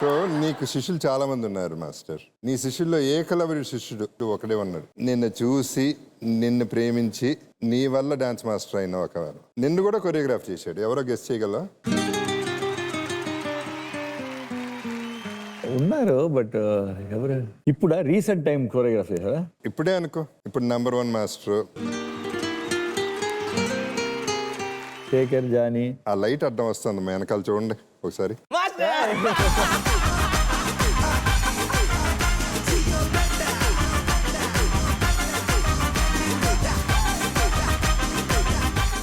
So నీకు శిష్యులు చాలా మంది ఉన్నారు మాస్టర్. నీ శిష్యుల్లో ఏకలవ్యుడి శిష్యుడు ఒకడే ఉన్నాడు. నిన్ను చూసి నిన్ను ప్రేమించి నీ వల్ల డాన్స్ మాస్టర్ అయిన ఒకవారు నిన్ను కూడా కొరియోగ్రాఫ్ చేశాడు. ఎవరో గెస్ట్ చేయగలవా? ఉన్నారు బట్ ఎవరు ఇప్పుడు రీసెంట్ టైం కొరియోగ్రాఫ్ చేశారా? ఇప్పుడే అనుకో, ఇప్పుడు #1 మాస్టర్. శేఖర్ జానీ. ఆ లైట్ అడ్డం వస్తుంది మా వెనకాల, చూడండి ఒకసారి.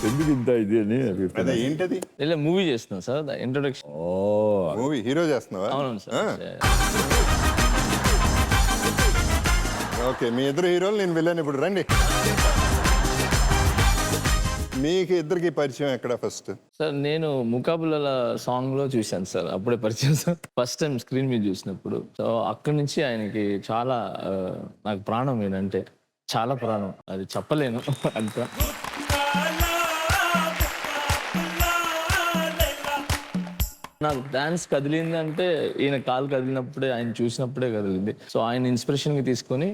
ఎందుకు ఇంత ఇది అని అదే ఏంటది? ఇలా మూవీ చేస్తున్నాం సార్, ఇంట్రొడక్షన్. ఓ మూవీ హీరో చేస్తున్నావా? అవును సార్. ఓకే, మీ ఇద్దరు హీరోలు, నేను విలన్. ఇప్పుడు రండి. మీకు ఇద్దరికి పరిచయం ఎక్కడ ఫస్ట్? సార్ నేను ముకాబుల సాంగ్ లో చూశాను సార్, అప్పుడే పరిచయం సార్. ఫస్ట్ టైం స్క్రీన్ మీద చూసినప్పుడు. సో అక్కడి నుంచి ఆయనకి చాలా నాకు ప్రాణం ఏంటంటే చాలా ప్రాణం, అది చెప్పలేను అంత. నాకు డాన్స్ కదిలింది అంటే ఈయన కాలు కదిలినప్పుడే, ఆయన చూసినప్పుడే కదిలింది. సో ఆయన ఇన్స్పిరేషన్కి తీసుకొని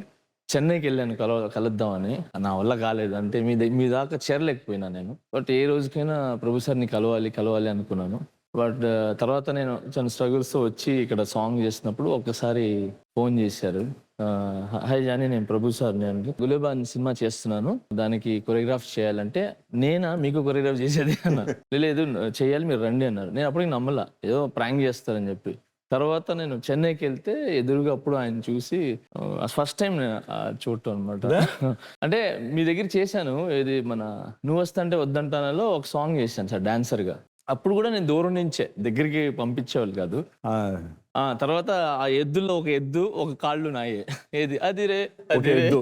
చెన్నైకి వెళ్ళాను కలుద్దామని. నా వల్ల కాలేదు, అంటే మీ దాకా చేరలేకపోయినా నేను. బట్ ఏ రోజుకైనా ప్రభు సార్ని కలవాలి అనుకున్నాను. బట్ తర్వాత నేను చాలా స్ట్రగుల్స్తో వచ్చి ఇక్కడ సాంగ్ చేసినప్పుడు ఒకసారి ఫోన్ చేశారు. హాయ్ జానీ, నేను ప్రభు సార్, నేను గులేబాన్ సినిమా చేస్తున్నాను, దానికి కొరియోగ్రాఫ్ చేయాలంటే నేనా మీకు కొరియోగ్రాఫ్ చేసేది అన్నారు. లేదు చేయాలి, మీరు రండి అన్నారు. నేను అప్పటికి నమ్మలా, ఏదో ప్రాంక్ చేస్తారని చెప్పి. తర్వాత నేను చెన్నైకి వెళ్తే ఎదురుగా అప్పుడు ఆయన చూసి ఫస్ట్ టైం చూడటం అనమాట. అంటే మీ దగ్గర చేశాను, ఇది మన నువ్వు వస్తంటే వద్దంటానలో ఒక సాంగ్ చేశాను సార్ డాన్సర్గా. అప్పుడు కూడా నేను దూరం నుంచే, దగ్గరికి పంపించేవాళ్ళు కాదు. తర్వాత ఆ ఎద్దుల్లో ఒక ఎద్దు, ఒక కాళ్ళు నాయే. ఏది అది రే ఎద్దు.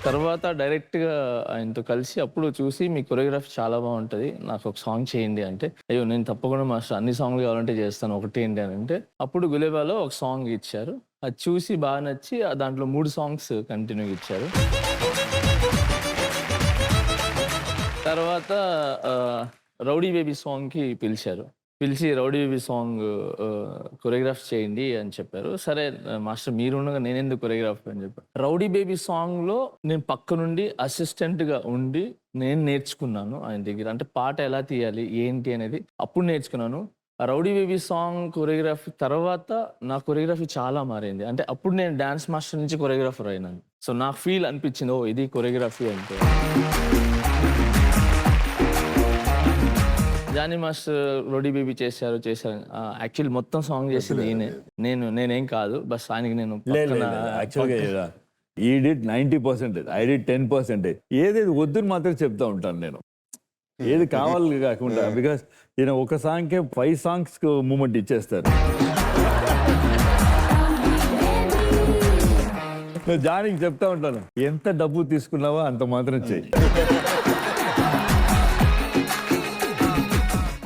తర్వాత డైరెక్ట్గా ఆయనతో కలిసి అప్పుడు చూసి మీ కొరియోగ్రఫీ చాలా బాగుంటుంది, నాకు ఒక సాంగ్ చేయండి అంటే, అయ్యో నేను తప్పకుండా మాస్టర్ అన్ని సాంగ్లు కావాలంటే చేస్తాను, ఒకటి ఏంటి అని అంటే అప్పుడు గులేబాలో ఒక సాంగ్ ఇచ్చారు. అది చూసి బాగా నచ్చి దాంట్లో 3 సాంగ్స్ కంటిన్యూగా ఇచ్చారు. తర్వాత రౌడీ బేబీ సాంగ్కి పిలిచి రౌడీ బేబీ సాంగ్ కొరియోగ్రాఫ్ చేయండి అని చెప్పారు. సరే మాస్టర్ మీరు ఉండగా నేను ఎందుకు కొరియోగ్రాఫ్ అని చెప్పాను. రౌడీ బేబీ సాంగ్లో నేను పక్క నుండి అసిస్టెంట్గా ఉండి నేను నేర్చుకున్నాను ఆయన దగ్గర, అంటే పాట ఎలా తీయాలి ఏంటి అనేది అప్పుడు నేర్చుకున్నాను. ఆ రౌడీ బేబీ సాంగ్ కొరియోగ్రఫీ తర్వాత నా కొరియోగ్రఫీ చాలా మారింది. అంటే అప్పుడు నేను డాన్స్ మాస్టర్ నుంచి కొరియోగ్రాఫర్ అయినాను. సో నాకు ఫీల్ అనిపించింది, ఓ ఇది కొరియోగ్రఫీ అంటే. జానీ మాస్టర్ రౌడీ బేబీ చేశారు. యాక్చువల్లీ మొత్తం సాంగ్ చేసింది నేనేం కాదు, బస్ ఆయనకి నేను యాక్చువల్గా ఈ డిడ్ 90%, I did 10%. ఏదేది వద్దుని మాత్రం చెప్తా ఉంటాను నేను, ఏది కావాలి కాకుండా. బికాస్ ఈయన ఒక సాంగ్కే 5 సాంగ్స్ మూమెంట్ ఇచ్చేస్తారు. జానికి చెప్తా ఉంటాను, ఎంత డబ్బు తీసుకున్నావో అంత మాత్రం చెయ్యి.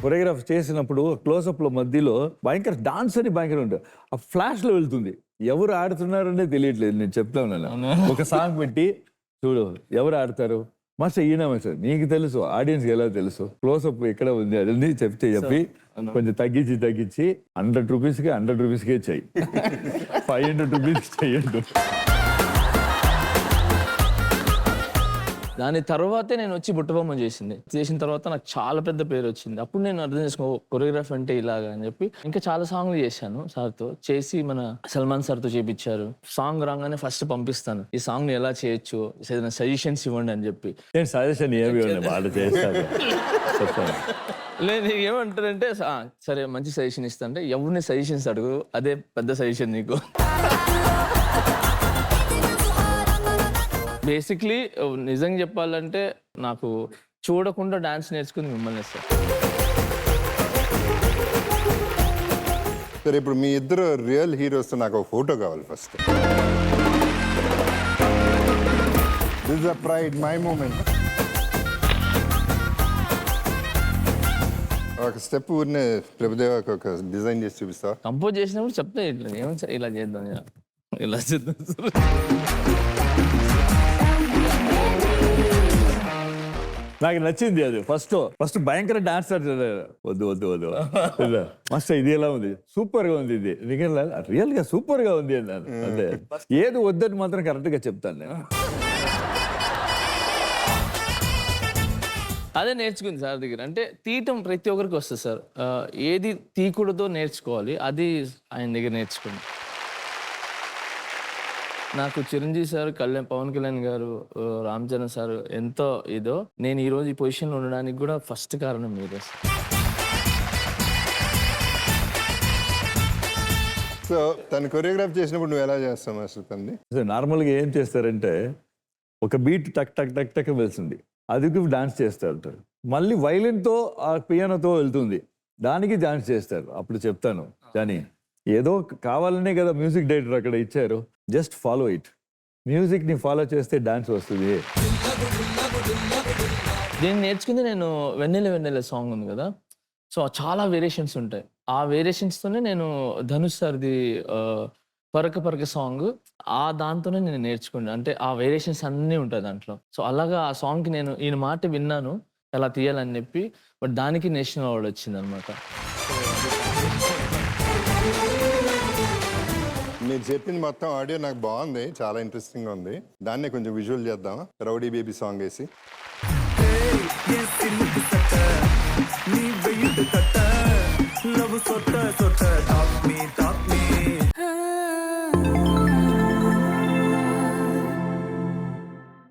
కొరియోగ్రాఫ్ చేసినప్పుడు క్లోజప్లో మధ్యలో భయంకర డాన్స్ అని భయంకర ఉంటుంది, ఆ ఫ్లాష్లో వెళ్తుంది, ఎవరు ఆడుతున్నారనే తెలియట్లేదు. నేను చెప్తా ఉన్నాను, ఒక సాంగ్ పెట్టి చూడు ఎవరు ఆడతారు మాస్టర్, ఈయన మాస్టర్ నీకు తెలుసు, ఆడియన్స్కి ఎలా తెలుసు, క్లోజప్ ఎక్కడ ఉంది అది చెప్పి కొంచెం తగ్గించి 100 రూపీస్కి 100 రూపీస్కే చెయ్యి, 500 రూపీస్కి చెయ్యద్దు. దాని తర్వాతే నేను వచ్చి బుట్టబొమ్మ చేసిన తర్వాత నాకు చాలా పెద్ద పేరు వచ్చింది. అప్పుడు నేను అర్థం చేసుకో కొరియోగ్రాఫ్ అంటే ఇలాగా అని చెప్పి ఇంకా చాలా సాంగ్లు చేశాను సార్తో. చేసి మన సల్మాన్ సార్తో చేపించారు. సాంగ్ రాగానే ఫస్ట్ పంపిస్తాను, ఈ సాంగ్ని ఎలా చేయొచ్చు, ఏదైనా సజెషన్స్ ఇవ్వండి అని చెప్పి. నేను సజెషన్ ఏమి వాళ్ళు చేస్తారు. లేదు ఏమంటారంటే సరే మంచి సజెషన్ ఇస్తా అంటే, ఎవరిని సజెషన్స్ అడుగు, అదే పెద్ద సజెషన్ నీకు. బేసిక్లీ నిజంగా చెప్పాలంటే నాకు చూడకుండా డాన్స్ నేర్చుకుని మిమ్మల్ని సార్. సరే, ఇప్పుడు మీ ఇద్దరు రియల్ హీరోస్, నాకు ఒక ఫోటో కావాలి first. This is a pride my moment. ఒక స్టెప్ ఊరినే ప్రభుదేవాకి ఒక డిజైన్ చేసి చూపిస్తా. కంపోజ్ చేసినప్పుడు చెప్తే ఇట్లా ఏమో ఇలా చేద్దాం, ఇలా చేద్దాం. నాకు నచ్చింది అది ఫస్ట్ భయంకర డాన్స్ వద్దు వద్దు వద్దు మస్తు ఇది ఎలా ఉంది, సూపర్ గా ఉంది, ఇది రియల్ గా సూపర్ గా ఉంది అన్నాను. అదే ఏది వద్దని మాత్రం కరెక్ట్ గా చెప్తాను నేను. అదే నేర్చుకుంది సార్ దగ్గర. అంటే తీయటం ప్రతి ఒక్కరికి వస్తుంది సార్. ఏది తీయకూడదో నేర్చుకోవాలి, అది ఆయన దగ్గర నేర్చుకుంది. నాకు చిరంజీవి సార్, పవన్ కళ్యాణ్ గారు, రామ్ చరణ్ సార్ ఎంతో ఇదో. నేను ఈ రోజు ఈ పొజిషన్లో ఉండడానికి కూడా ఫస్ట్ కారణం మీరే సార్. సో తను కొరియోగ్రాఫ్ చేసినప్పుడు నువ్వు ఎలా చేస్తావు మాస్టర్ తన్ని? నార్మల్గా ఏం చేస్తారంటే ఒక బీట్ టక్ టక్ టక్ టక్ వెళ్తుంది, అది డాన్స్ చేస్తూ ఉంటారు. మళ్ళీ వైలిన్తో ఆ పియానోతో వెళ్తుంది, దానికి డాన్స్ చేస్తారు. అప్పుడు చెప్తాను కానీ ఏదో కావాలనే కదా మ్యూజిక్ డైరెక్టర్ అక్కడ ఇచ్చారు, జస్ట్ ఫాలో ఇట్. మ్యూజిక్ని ఫాలో చేస్తే డాన్స్ వస్తుంది. దీన్ని నేర్చుకుంది నేను వెన్నెల వెన్నెల సాంగ్ ఉంది కదా, సో చాలా వేరియేషన్స్ ఉంటాయి. ఆ వేరియేషన్స్తోనే నేను ధనుష్ సార్ది పరక పరక సాంగ్ దాంతోనే నేను నేర్చుకున్నాను. అంటే ఆ వేరియేషన్స్ అన్నీ ఉంటాయి దాంట్లో. సో అలాగా ఆ సాంగ్కి నేను ఈయన మాట విన్నాను ఎలా తీయాలని చెప్పి, బట్ దానికి నేషనల్ అవార్డు వచ్చింది అనమాట. మీరు చెప్పింది మొత్తం ఆడియో నాకు బాగుంది, చాలా ఇంట్రెస్టింగ్ ఉంది. దాన్నే కొంచెం విజువల్ చేద్దామా? రౌడీ బేబీ సాంగ్ వేసి.